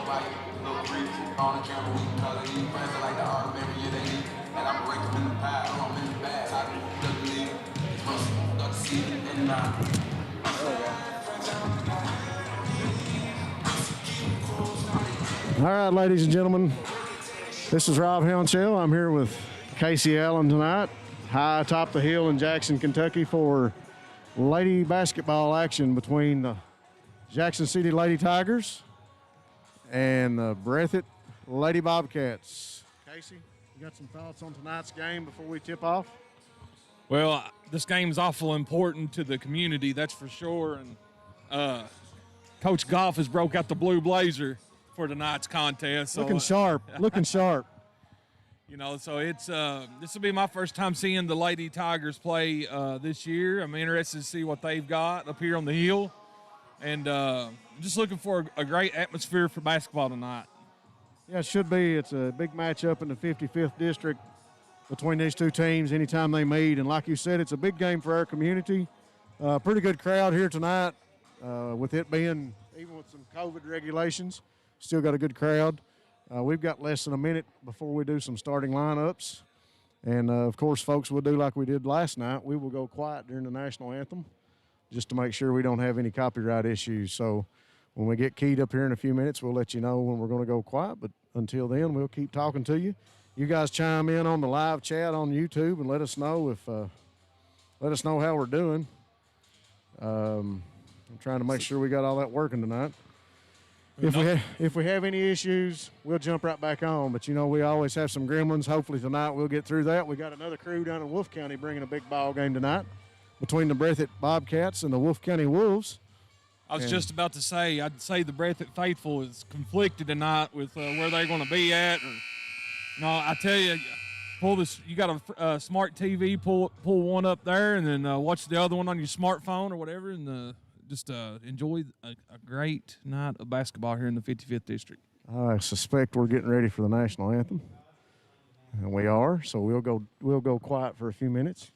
All right, ladies and gentlemen, this is Rob Hounshell. I'm here with Casey Allen tonight, high atop the hill in Jackson, Kentucky, for lady basketball action between the Jackson City Lady Tigers and the Breathitt Lady Bobcats. Casey, you got some thoughts on tonight's game before we tip off? Well, this game is awful important to the community, that's for sure. And Coach Goff has broke out the blue blazer for tonight's contest. So, looking sharp, looking sharp. You know, so it's this will be my first time seeing the Lady Tigers play this year. I'm interested to see what they've got up here on the hill, and I'm just looking for a great atmosphere for basketball tonight. Yeah, it should be. It's a big matchup in the 55th district between these two teams anytime they meet, and like you said, it's a big game for our community. Pretty good crowd here tonight, with it being, even with some COVID regulations, still got a good crowd. We've got less than a minute before we do some starting lineups. And, of course, folks, we'll do like we did last night. We will go quiet during the national anthem just to make sure we don't have any copyright issues. So when we get keyed up here in a few minutes, we'll let you know when we're going to go quiet. But until then, we'll keep talking to you. You guys chime in on the live chat on YouTube and let us know how we're doing. I'm trying to make sure we got all that working tonight. If we have any issues, we'll jump right back on. But, you know, we always have some gremlins. Hopefully tonight we'll get through that. We got another crew down in Wolfe County bringing a big ball game tonight between the Breathitt Bobcats and the Wolfe County Wolves. I was just about to say, I'd say the Breathitt faithful is conflicted tonight with where they're going to be at. No, I tell you, pull this. You got a smart TV, pull one up there, and then watch the other one on your smartphone or whatever, and just enjoy a great night of basketball here in the 55th district. I suspect we're getting ready for the national anthem, and we are. So we'll go quiet for a few minutes.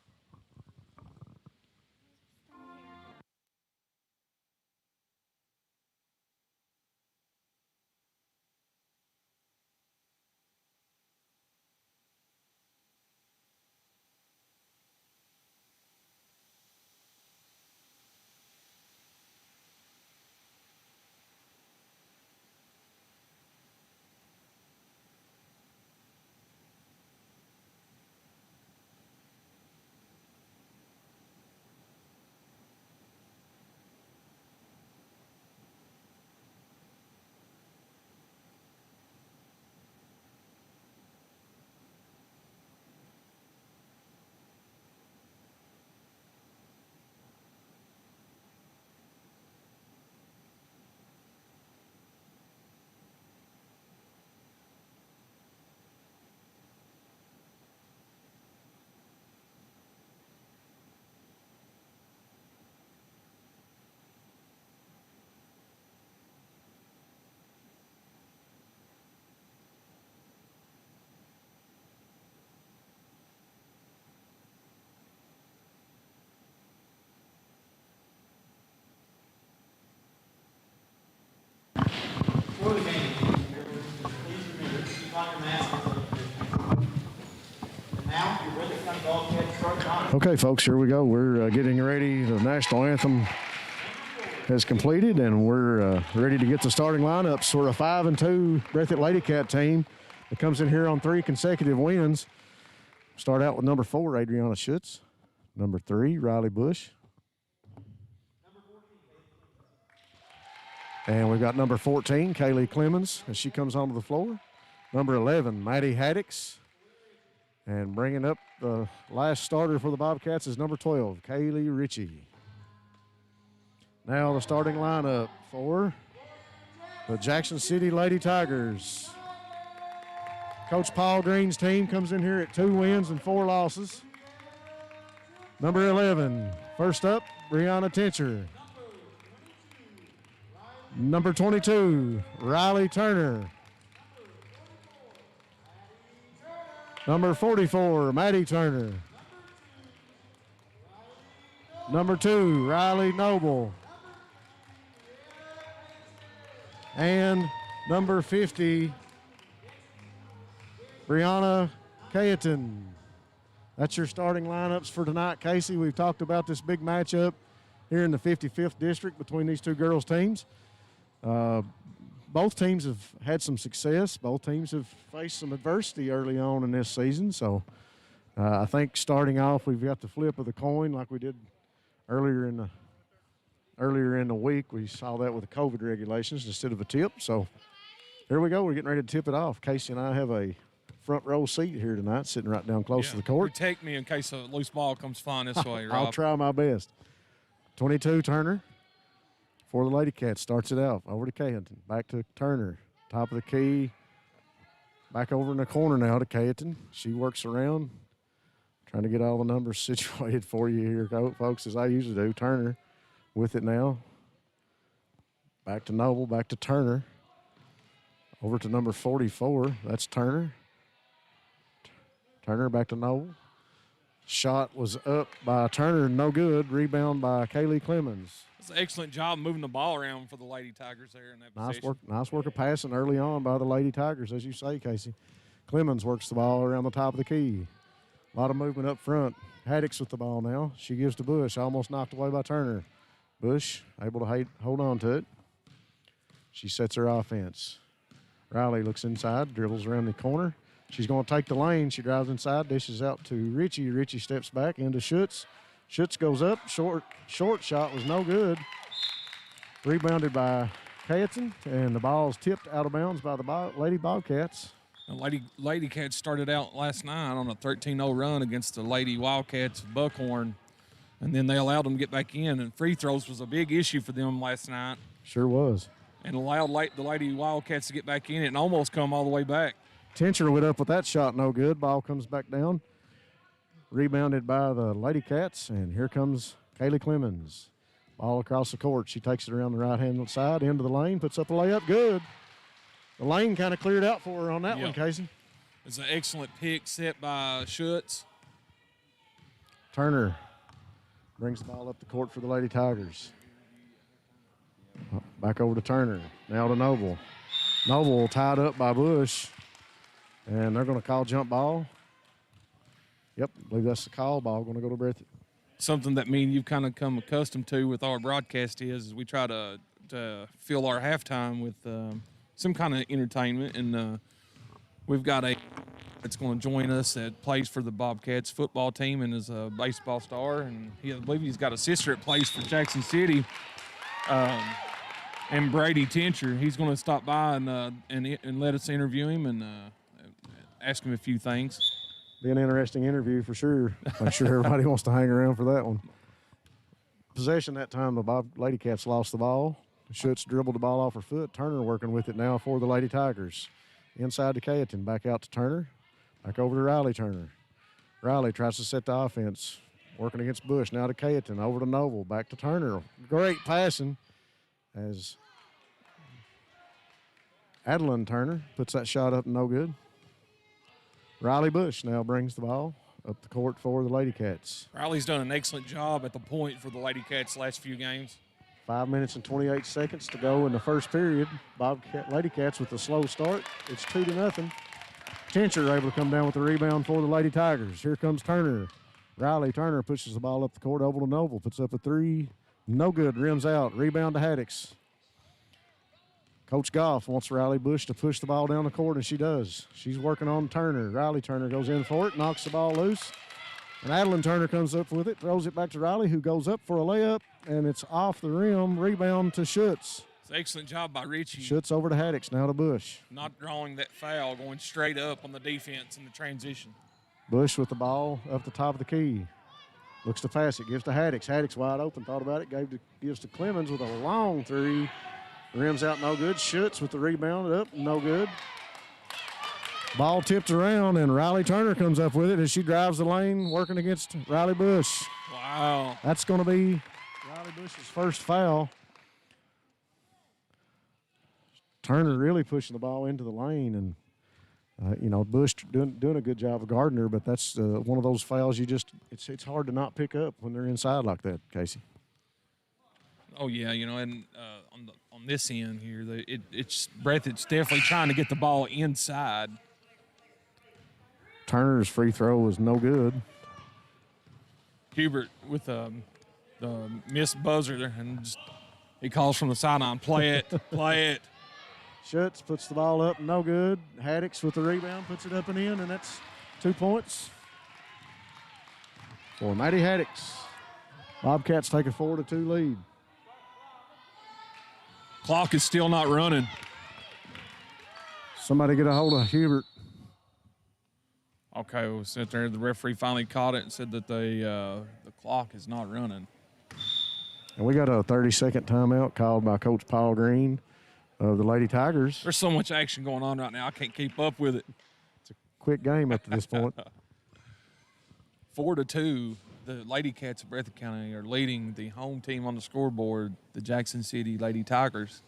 Okay, folks, here we go. We're getting ready. The national anthem has completed, and we're ready to get the starting lineups. We're a 5-2 Breathitt LadyCat team that comes in here on 3 consecutive wins. Start out with number 4, Adriana Schutz. Number 3, Riley Bush. And we've got number 14, Kaylee Clemens, as she comes onto the floor. Number 11, Maddie Haddix. And bringing up the last starter for the Bobcats is number 12, Kaylee Ritchie. Now the starting lineup for the Jackson City Lady Tigers. Coach Paul Green's team comes in here at 2 wins and 4 losses. Number 11, first up, Brianna Tincher. Number 22, Riley Turner. Number 44, Maddie Turner. Number 2, Riley Noble. And number 50, Brianna Cayeton. That's your starting lineups for tonight, Casey. We've talked about this big matchup here in the 55th district between these two girls' teams. Both teams have had some success. Both teams have faced some adversity early on in this season. So I think starting off, we've got the flip of the coin like we did earlier in the week. We saw that with the COVID regulations instead of a tip. So here we go. We're getting ready to tip it off. Casey and I have a front row seat here tonight, sitting right down close to the court. Protect me in case a loose ball comes flying this way, Rob. I'll try my best. 22, Turner for the LadyCats. Starts it out. Over to Cayeton. Back to Turner. Top of the key. Back over in the corner now to Cayeton. She works around. Trying to get all the numbers situated for you here, folks, as I usually do. Turner with it now. Back to Noble. Back to Turner. Over to number 44. That's Turner. Turner back to Noble. Shot was up by Turner, no good. Rebound by Kaylee Clemens. It's an excellent job moving the ball around for the Lady Tigers there in that position. Nice work of passing early on by the Lady Tigers, as you say, Casey. Clemens works the ball around the top of the key. A lot of movement up front. Haddix with the ball now. She gives to Bush, almost knocked away by Turner. Bush able to hold on to it. She sets her offense. Riley looks inside, dribbles around the corner. She's going to take the lane. She drives inside, dishes out to Richie. Richie steps back into Schutz. Schutz goes up. Short shot was no good. Rebounded by Cayeton, and the ball is tipped out of bounds by the Lady Bobcats. The Lady Cats started out last night on a 13-0 run against the Lady Wildcats of Buckhorn, and then they allowed them to get back in, and free throws was a big issue for them last night. Sure was. And allowed the Lady Wildcats to get back in it and almost come all the way back. Tincher went up with that shot, no good. Ball comes back down. Rebounded by the Lady Cats, and here comes Kaylee Clemens. Ball across the court. She takes it around the right-hand side, into the lane, puts up a layup, good. The lane kind of cleared out for her on that one, Casey. It's an excellent pick set by Schutz. Turner brings the ball up the court for the Lady Tigers. Back over to Turner. Now to Noble. Noble tied up by Bush. And they're going to call jump ball. Yep, I believe that's the call. Ball going to go to Breathitt. Something that me and you've kind of come accustomed to with our broadcast is we try to fill our halftime with some kind of entertainment. And we've got a that's going to join us that plays for the Bobcats football team and is a baseball star. And I believe he's got a sister that plays for Jackson City. And Brady Tincher. He's going to stop by and let us interview him and ask him a few things. Be an interesting interview for sure. I'm sure everybody wants to hang around for that one. Possession that time, the LadyCats lost the ball. Schutz dribbled the ball off her foot. Turner working with it now for the Lady Tigers. Inside to Cayeton, back out to Turner. Back over to Riley Turner. Riley tries to set the offense. Working against Bush. Now to Cayeton, over to Noble. Back to Turner. Great passing as Adeline Turner puts that shot up, no good. Riley Bush now brings the ball up the court for the LadyCats. Riley's done an excellent job at the point for the LadyCats last few games. 5 minutes and 28 seconds to go in the first period. LadyCats with a slow start. It's 2-0. Tincher able to come down with the rebound for the Lady Tigers. Here comes Turner. Riley Turner pushes the ball up the court over to Noble. Puts up a three. No good. Rims out. Rebound to Haddix. Coach Goff wants Riley Bush to push the ball down the court, and she does. She's working on Turner. Riley Turner goes in for it, knocks the ball loose. And Adeline Turner comes up with it, throws it back to Riley, who goes up for a layup, and it's off the rim. Rebound to Schutz. It's an excellent job by Richie. Schutz over to Haddix, now to Bush. Not drawing that foul, going straight up on the defense in the transition. Bush with the ball up the top of the key. Looks to pass it, gives to Haddix. Haddix wide open, thought about it, gives to Clemens with a long three. Rims out, no good. Schutz with the rebound up, no good. Ball tipped around, and Riley Turner comes up with it as she drives the lane, working against Riley Bush. Wow. That's going to be Riley Bush's first foul. Turner really pushing the ball into the lane, and Bush doing a good job of guarding her, but that's one of those fouls it's hard to not pick up when they're inside like that, Casey. Oh yeah, and on this end here, it's Breathitt's definitely trying to get the ball inside. Turner's free throw was no good. Hubert with the missed buzzer there, and he calls from the sideline, play it, play it. Schutz puts the ball up, no good. Haddix with the rebound, puts it up and in, and that's 2 points for Maddie Haddix. Bobcats take a 4-2 lead. Clock is still not running. Somebody get a hold of Hubert. Okay, we'll sit there. The referee finally caught it and said that the clock is not running. And we got a 30-second timeout called by Coach Paul Green of the Lady Tigers. There's so much action going on right now, I can't keep up with it. It's a quick game up to this point. 4-2. The LadyCats of Breathitt County are leading the home team on the scoreboard, the Jackson City Lady Tigers.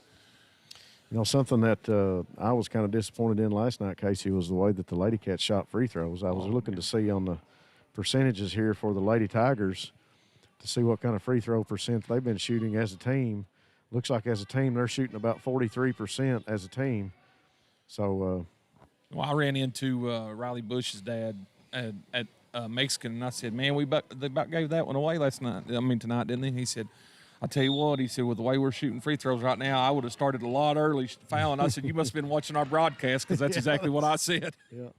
Something that I was kind of disappointed in last night, Casey, was the way that the LadyCats shot free throws. I was looking to see on the percentages here for the Lady Tigers to see what kind of free throw percent they've been shooting as a team. Looks like as a team they're shooting about 43% as a team. So, well, I ran into Riley Bush's dad at Mexican, and I said, "Man, they about gave that one away tonight, didn't they?" He said, "I tell you what," he said, "with the way we're shooting free throws right now, I would have started a lot early fouling." I said, "You must have been watching our broadcast because that's exactly what I said." Yeah.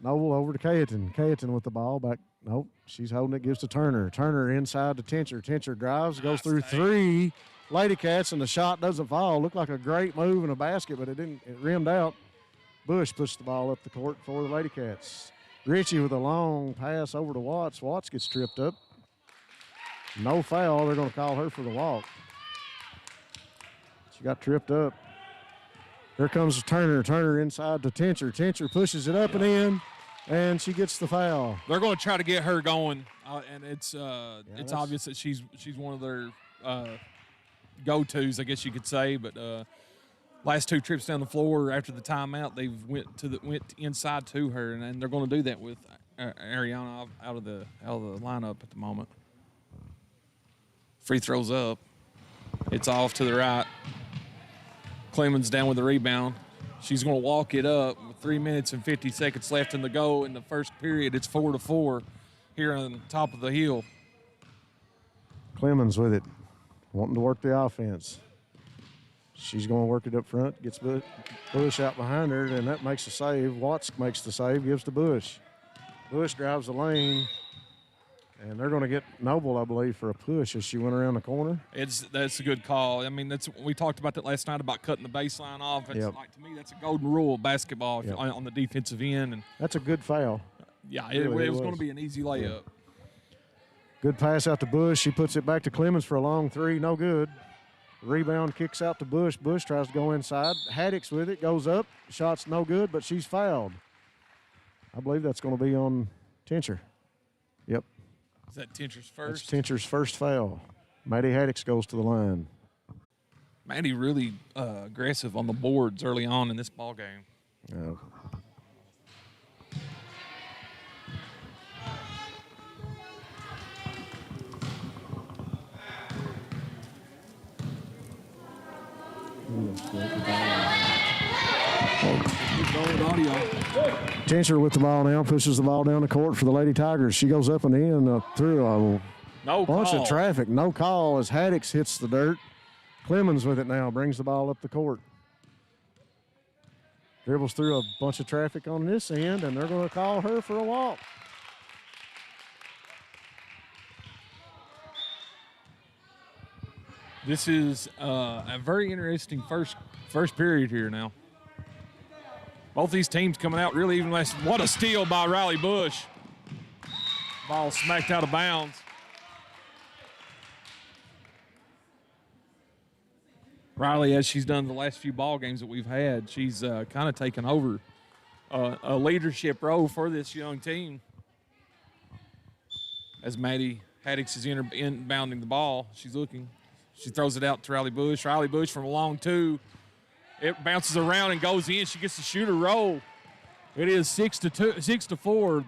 Noble over to Cayeton. Cayeton with the ball back. Nope, she's holding it, gives to Turner. Turner inside to Tincher. Tincher drives, goes through three. LadyCats, and the shot doesn't fall. Looked like a great move in a basket, but it didn't. It rimmed out. Bush pushed the ball up the court for the LadyCats. Ritchie with a long pass over to Watts. Watts gets tripped up. No foul. They're going to call her for the walk. She got tripped up. Here comes Turner. Turner inside to Tincher. Tincher pushes it up and in, and she gets the foul. They're going to try to get her going, and it's obvious that she's one of their go-tos, I guess you could say. But last two trips down the floor after the timeout, they went inside to her, and they're going to do that with Ariana out of the lineup at the moment. Free throws up. It's off to the right. Clemens down with the rebound. She's going to walk it up with 3 minutes and 50 seconds left in the go in the first period. It's 4-4 here on top of the hill. Clemens with it, wanting to work the offense. She's going to work it up front, gets Bush out behind her, and that makes a save. Watts makes the save, gives to Bush. Bush drives the lane, and they're going to get Noble, I believe, for a push as she went around the corner. That's a good call. I mean, we talked about that last night about cutting the baseline off. It's yep. Like, to me, that's a golden rule of basketball yep. on the defensive end. And that's a good foul. Yeah, it was going to be an easy layup. Yeah. Good pass out to Bush. She puts it back to Clemens for a long three. No good. Rebound kicks out to Bush. Bush tries to go inside. Haddix with it. Goes up. Shot's no good, but she's fouled. I believe that's going to be on Tincher. Yep. Is that Tincher's first? That's Tincher's first foul. Maddie Haddix goes to the line. Maddie really aggressive on the boards early on in this ball game. Yeah. Tincher with the ball now, pushes the ball down the court for the Lady Tigers. She goes up and in through a bunch of traffic. No call as Haddix hits the dirt. Clemens with it now, brings the ball up the court. Dribbles through a bunch of traffic on this end, and they're going to call her for a walk. This is a very interesting first period here now. Both these teams coming out really even less. What a steal by Riley Bush. Ball smacked out of bounds. Riley, as she's done the last few ball games that we've had, she's kind of taken over a leadership role for this young team. As Maddie Haddix is inbounding the ball, she's looking. She throws it out to Riley Bush. Riley Bush from a long two. It bounces around and goes in. She gets the shooter roll. It is 6-4. The